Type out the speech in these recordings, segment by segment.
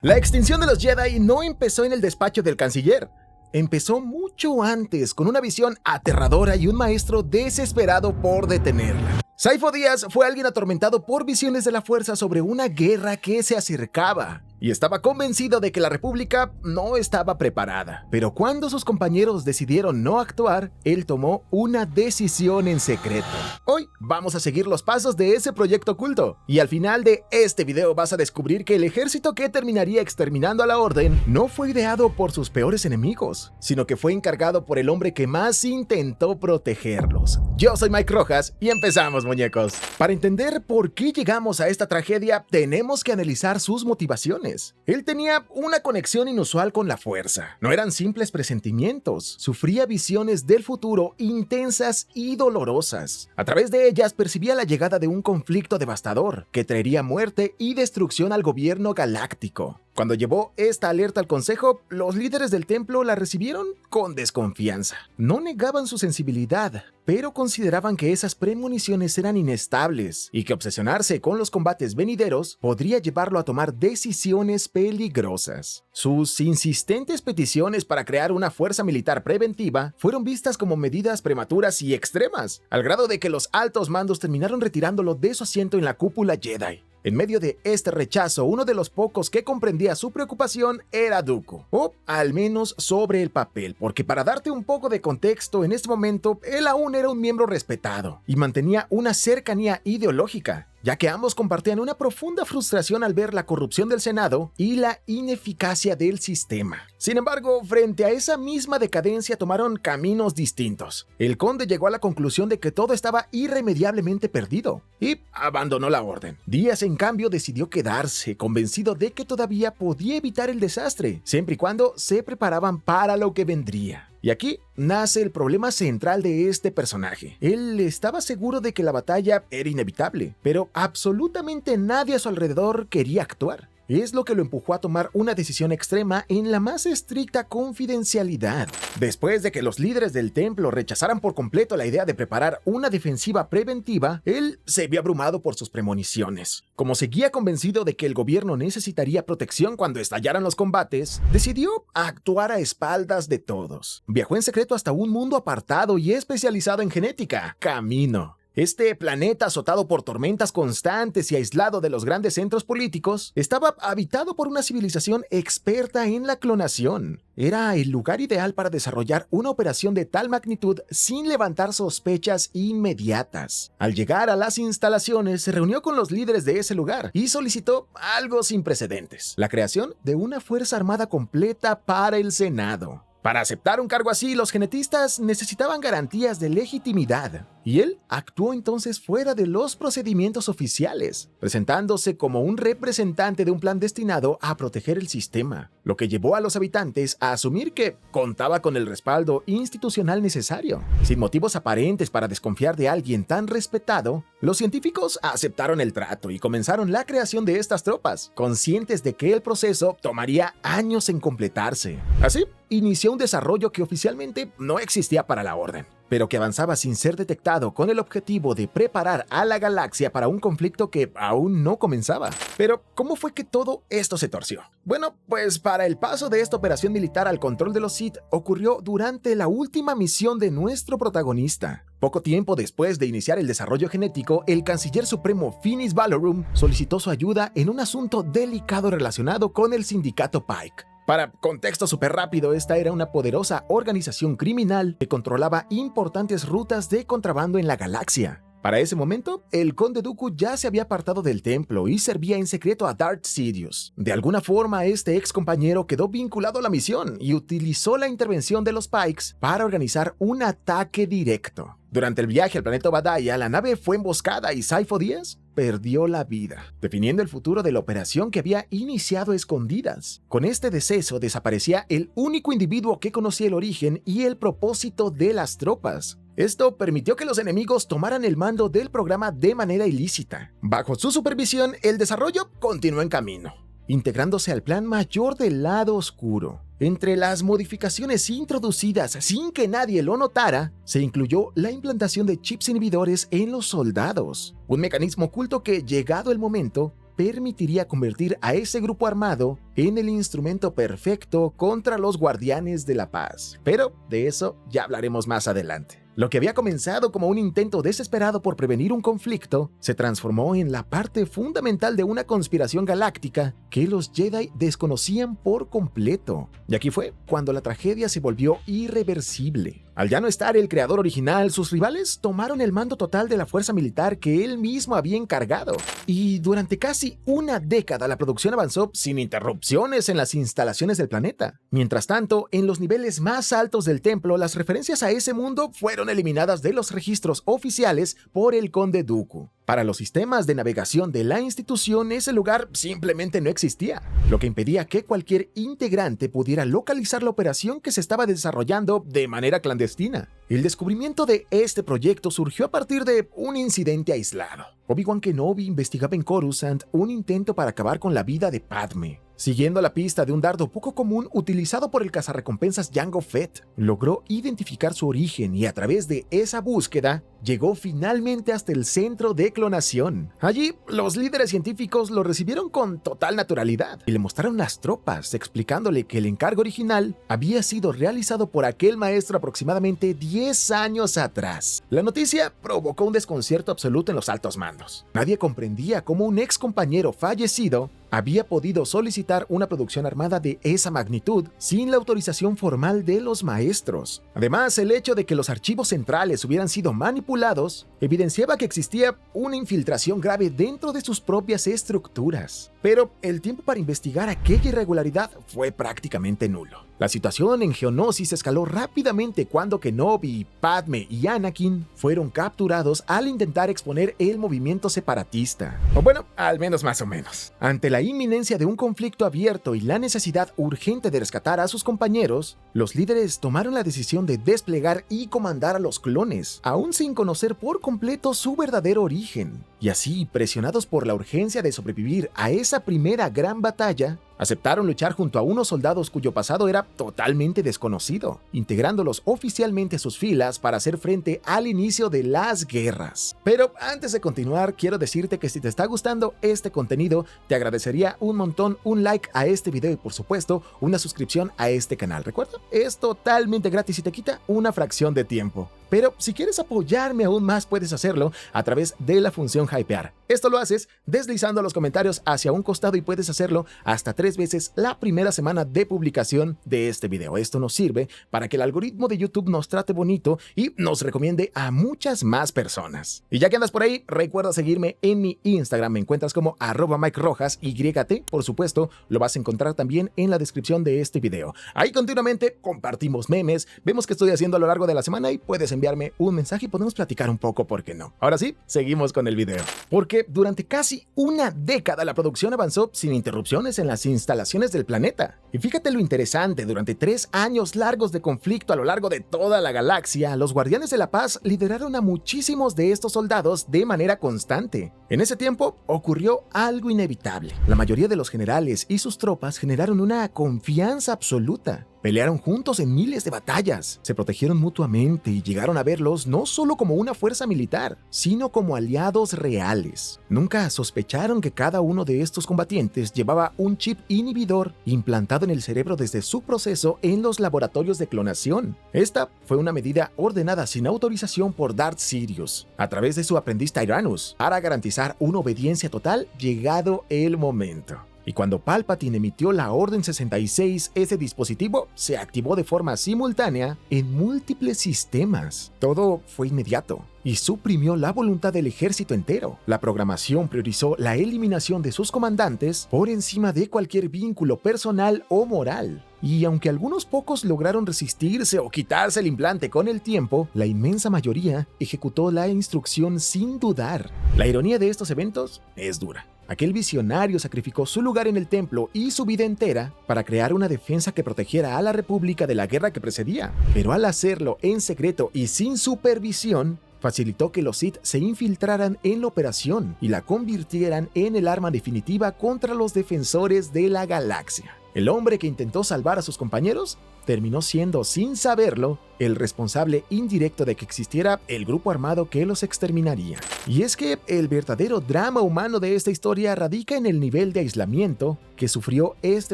La extinción de los Jedi no empezó en el despacho del canciller. Empezó mucho antes, con una visión aterradora y un maestro desesperado por detenerla. Saifo Dyas fue alguien atormentado por visiones de la fuerza sobre una guerra que se acercaba, y estaba convencido de que la República no estaba preparada. Pero cuando sus compañeros decidieron no actuar, él tomó una decisión en secreto. Hoy vamos a seguir los pasos de ese proyecto oculto, y al final de este video vas a descubrir que el ejército que terminaría exterminando a la Orden no fue ideado por sus peores enemigos, sino que fue encargado por el hombre que más intentó protegerlos. Yo soy Mike Rojas y empezamos, muñecos. Para entender por qué llegamos a esta tragedia, tenemos que analizar sus motivaciones. Él tenía una conexión inusual con la fuerza. No eran simples presentimientos, sufría visiones del futuro intensas y dolorosas. A través de ellas percibía la llegada de un conflicto devastador que traería muerte y destrucción al gobierno galáctico. Cuando llevó esta alerta al consejo, los líderes del templo la recibieron con desconfianza. No negaban su sensibilidad, pero consideraban que esas premoniciones eran inestables y que obsesionarse con los combates venideros podría llevarlo a tomar decisiones peligrosas. Sus insistentes peticiones para crear una fuerza militar preventiva fueron vistas como medidas prematuras y extremas, al grado de que los altos mandos terminaron retirándolo de su asiento en la cúpula Jedi. En medio de este rechazo, uno de los pocos que comprendía su preocupación era Dooku, o al menos sobre el papel, porque para darte un poco de contexto, en este momento él aún era un miembro respetado y mantenía una cercanía ideológica, ya que ambos compartían una profunda frustración al ver la corrupción del Senado y la ineficacia del sistema. Sin embargo, frente a esa misma decadencia tomaron caminos distintos. El conde llegó a la conclusión de que todo estaba irremediablemente perdido y abandonó la orden. Díaz, en cambio, decidió quedarse, convencido de que todavía podía evitar el desastre, siempre y cuando se preparaban para lo que vendría. Y aquí nace el problema central de este personaje. Él estaba seguro de que la batalla era inevitable, pero absolutamente nadie a su alrededor quería actuar. Es lo que lo empujó a tomar una decisión extrema en la más estricta confidencialidad. Después de que los líderes del templo rechazaran por completo la idea de preparar una defensiva preventiva, él se vio abrumado por sus premoniciones. Como seguía convencido de que el gobierno necesitaría protección cuando estallaran los combates, decidió actuar a espaldas de todos. Viajó en secreto hasta un mundo apartado y especializado en genética, Camino. Este planeta, azotado por tormentas constantes y aislado de los grandes centros políticos, estaba habitado por una civilización experta en la clonación. Era el lugar ideal para desarrollar una operación de tal magnitud sin levantar sospechas inmediatas. Al llegar a las instalaciones, se reunió con los líderes de ese lugar y solicitó algo sin precedentes: la creación de una fuerza armada completa para el Senado. Para aceptar un cargo así, los genetistas necesitaban garantías de legitimidad, y él actuó entonces fuera de los procedimientos oficiales, presentándose como un representante de un plan destinado a proteger el sistema, lo que llevó a los habitantes a asumir que contaba con el respaldo institucional necesario. Sin motivos aparentes para desconfiar de alguien tan respetado, los científicos aceptaron el trato y comenzaron la creación de estas tropas, conscientes de que el proceso tomaría años en completarse. Así, inició un desarrollo que oficialmente no existía para la Orden, pero que avanzaba sin ser detectado, con el objetivo de preparar a la galaxia para un conflicto que aún no comenzaba. Pero, ¿cómo fue que todo esto se torció? Bueno, pues para el paso de esta operación militar al control de los Sith ocurrió durante la última misión de nuestro protagonista. Poco tiempo después de iniciar el desarrollo genético, el canciller supremo Finis Valorum solicitó su ayuda en un asunto delicado relacionado con el sindicato Pike. Para contexto súper rápido, esta era una poderosa organización criminal que controlaba importantes rutas de contrabando en la galaxia. Para ese momento, el conde Dooku ya se había apartado del templo y servía en secreto a Darth Sidious. De alguna forma, este ex compañero quedó vinculado a la misión y utilizó la intervención de los Pikes para organizar un ataque directo. Durante el viaje al planeta Obadiah, la nave fue emboscada y Saifo Dyas perdió la vida, definiendo el futuro de la operación que había iniciado a escondidas. Con este deceso desaparecía el único individuo que conocía el origen y el propósito de las tropas. Esto permitió que los enemigos tomaran el mando del programa de manera ilícita. Bajo su supervisión, el desarrollo continuó en camino, integrándose al plan mayor del lado oscuro. Entre las modificaciones introducidas sin que nadie lo notara, se incluyó la implantación de chips inhibidores en los soldados, un mecanismo oculto que, llegado el momento, permitiría convertir a ese grupo armado en el instrumento perfecto contra los Guardianes de la Paz. Pero de eso ya hablaremos más adelante. Lo que había comenzado como un intento desesperado por prevenir un conflicto se transformó en la parte fundamental de una conspiración galáctica que los Jedi desconocían por completo. Y aquí fue cuando la tragedia se volvió irreversible. Al ya no estar el creador original, sus rivales tomaron el mando total de la fuerza militar que él mismo había encargado. Y durante casi una década la producción avanzó sin interrupciones en las instalaciones del planeta. Mientras tanto, en los niveles más altos del templo, las referencias a ese mundo fueron eliminadas de los registros oficiales por el Conde Dooku. Para los sistemas de navegación de la institución, ese lugar simplemente no existía, lo que impedía que cualquier integrante pudiera localizar la operación que se estaba desarrollando de manera clandestina. El descubrimiento de este proyecto surgió a partir de un incidente aislado. Obi-Wan Kenobi investigaba en Coruscant un intento para acabar con la vida de Padme. Siguiendo la pista de un dardo poco común utilizado por el cazarrecompensas Jango Fett, logró identificar su origen y a través de esa búsqueda llegó finalmente hasta el centro de clonación. Allí, los líderes científicos lo recibieron con total naturalidad y le mostraron las tropas, explicándole que el encargo original había sido realizado por aquel maestro aproximadamente 10 años atrás. La noticia provocó un desconcierto absoluto en los altos mandos. Nadie comprendía cómo un ex compañero fallecido había podido solicitar una producción armada de esa magnitud sin la autorización formal de los maestros. Además, el hecho de que los archivos centrales hubieran sido manipulados evidenciaba que existía una infiltración grave dentro de sus propias estructuras. Pero el tiempo para investigar aquella irregularidad fue prácticamente nulo. La situación en Geonosis escaló rápidamente cuando Kenobi, Padme y Anakin fueron capturados al intentar exponer el movimiento separatista. O bueno, al menos más o menos. Ante la inminencia de un conflicto abierto y la necesidad urgente de rescatar a sus compañeros, los líderes tomaron la decisión de desplegar y comandar a los clones, aún sin conocer por completo su verdadero origen. Y así, presionados por la urgencia de sobrevivir a esa primera gran batalla, aceptaron luchar junto a unos soldados cuyo pasado era totalmente desconocido, integrándolos oficialmente a sus filas para hacer frente al inicio de las guerras. Pero antes de continuar, quiero decirte que si te está gustando este contenido, te agradecería un montón un like a este video y por supuesto una suscripción a este canal. Recuerda, es totalmente gratis y te quita una fracción de tiempo. Pero si quieres apoyarme aún más, puedes hacerlo a través de la función Hypear. Esto lo haces deslizando los comentarios hacia un costado y puedes hacerlo hasta 3 veces la primera semana de publicación de este video. Esto nos sirve para que el algoritmo de YouTube nos trate bonito y nos recomiende a muchas más personas. Y ya que andas por ahí, recuerda seguirme en mi Instagram. Me encuentras como @MikeRojasYT. Por supuesto, lo vas a encontrar también en la descripción de este video. Ahí continuamente compartimos memes, vemos qué estoy haciendo a lo largo de la semana y puedes enviarme un mensaje y podemos platicar un poco, ¿por qué no? Ahora sí, seguimos con el video. Porque durante casi una década la producción avanzó sin interrupciones en las instalaciones del planeta. Y fíjate lo interesante, durante 3 años largos de conflicto a lo largo de toda la galaxia, los Guardianes de la Paz lideraron a muchísimos de estos soldados de manera constante. En ese tiempo ocurrió algo inevitable. La mayoría de los generales y sus tropas generaron una confianza absoluta. Pelearon juntos en miles de batallas, se protegieron mutuamente y llegaron a verlos no solo como una fuerza militar, sino como aliados reales. Nunca sospecharon que cada uno de estos combatientes llevaba un chip inhibidor implantado en el cerebro desde su proceso en los laboratorios de clonación. Esta fue una medida ordenada sin autorización por Darth Sidious, a través de su aprendiz Tyrannus, para garantizar una obediencia total llegado el momento. Y cuando Palpatine emitió la Orden 66, ese dispositivo se activó de forma simultánea en múltiples sistemas. Todo fue inmediato y suprimió la voluntad del ejército entero. La programación priorizó la eliminación de sus comandantes por encima de cualquier vínculo personal o moral. Y aunque algunos pocos lograron resistirse o quitarse el implante con el tiempo, la inmensa mayoría ejecutó la instrucción sin dudar. La ironía de estos eventos es dura. Aquel visionario sacrificó su lugar en el templo y su vida entera para crear una defensa que protegiera a la República de la guerra que precedía. Pero al hacerlo en secreto y sin supervisión, facilitó que los Sith se infiltraran en la operación y la convirtieran en el arma definitiva contra los defensores de la galaxia. El hombre que intentó salvar a sus compañeros terminó siendo, sin saberlo, el responsable indirecto de que existiera el grupo armado que los exterminaría. Y es que el verdadero drama humano de esta historia radica en el nivel de aislamiento que sufrió este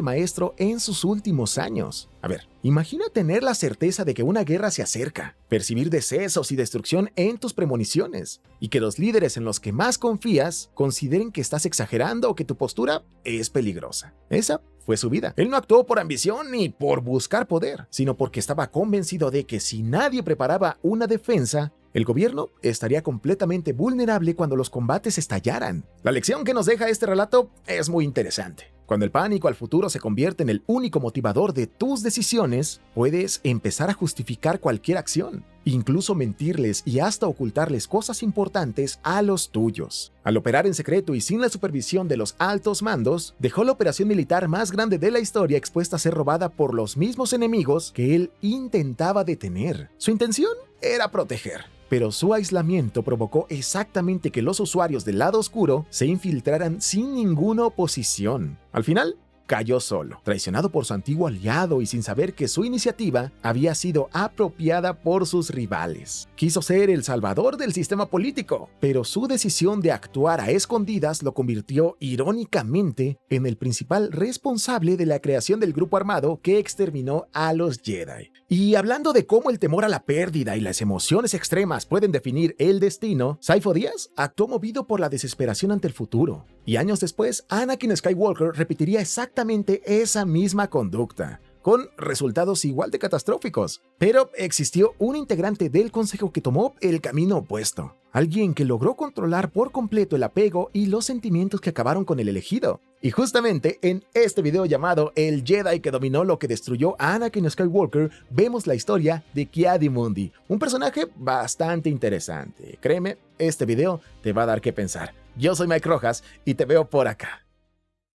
maestro en sus últimos años. A ver, imagina tener la certeza de que una guerra se acerca, percibir decesos y destrucción en tus premoniciones, y que los líderes en los que más confías consideren que estás exagerando o que tu postura es peligrosa. Esa fue su vida. Él no actuó por ambición ni por buscar poder, sino porque estaba convencido de que si nadie preparaba una defensa, el gobierno estaría completamente vulnerable cuando los combates estallaran. La lección que nos deja este relato es muy interesante. Cuando el pánico al futuro se convierte en el único motivador de tus decisiones, puedes empezar a justificar cualquier acción, incluso mentirles y hasta ocultarles cosas importantes a los tuyos. Al operar en secreto y sin la supervisión de los altos mandos, dejó la operación militar más grande de la historia expuesta a ser robada por los mismos enemigos que él intentaba detener. Su intención era proteger, pero su aislamiento provocó exactamente que los usuarios del lado oscuro se infiltraran sin ninguna oposición. Al final, cayó solo, traicionado por su antiguo aliado y sin saber que su iniciativa había sido apropiada por sus rivales. Quiso ser el salvador del sistema político, pero su decisión de actuar a escondidas lo convirtió irónicamente en el principal responsable de la creación del grupo armado que exterminó a los Jedi. Y hablando de cómo el temor a la pérdida y las emociones extremas pueden definir el destino, Saifo Díaz actuó movido por la desesperación ante el futuro. Y años después, Anakin Skywalker repetiría exactamente esa misma conducta, con resultados igual de catastróficos. Pero existió un integrante del consejo que tomó el camino opuesto. Alguien que logró controlar por completo el apego y los sentimientos que acabaron con el elegido. Y justamente en este video llamado El Jedi que dominó lo que destruyó a Anakin Skywalker, vemos la historia de Ki-Adi-Mundi, un personaje bastante interesante. Créeme, este video te va a dar que pensar. Yo soy Mike Rojas y te veo por acá.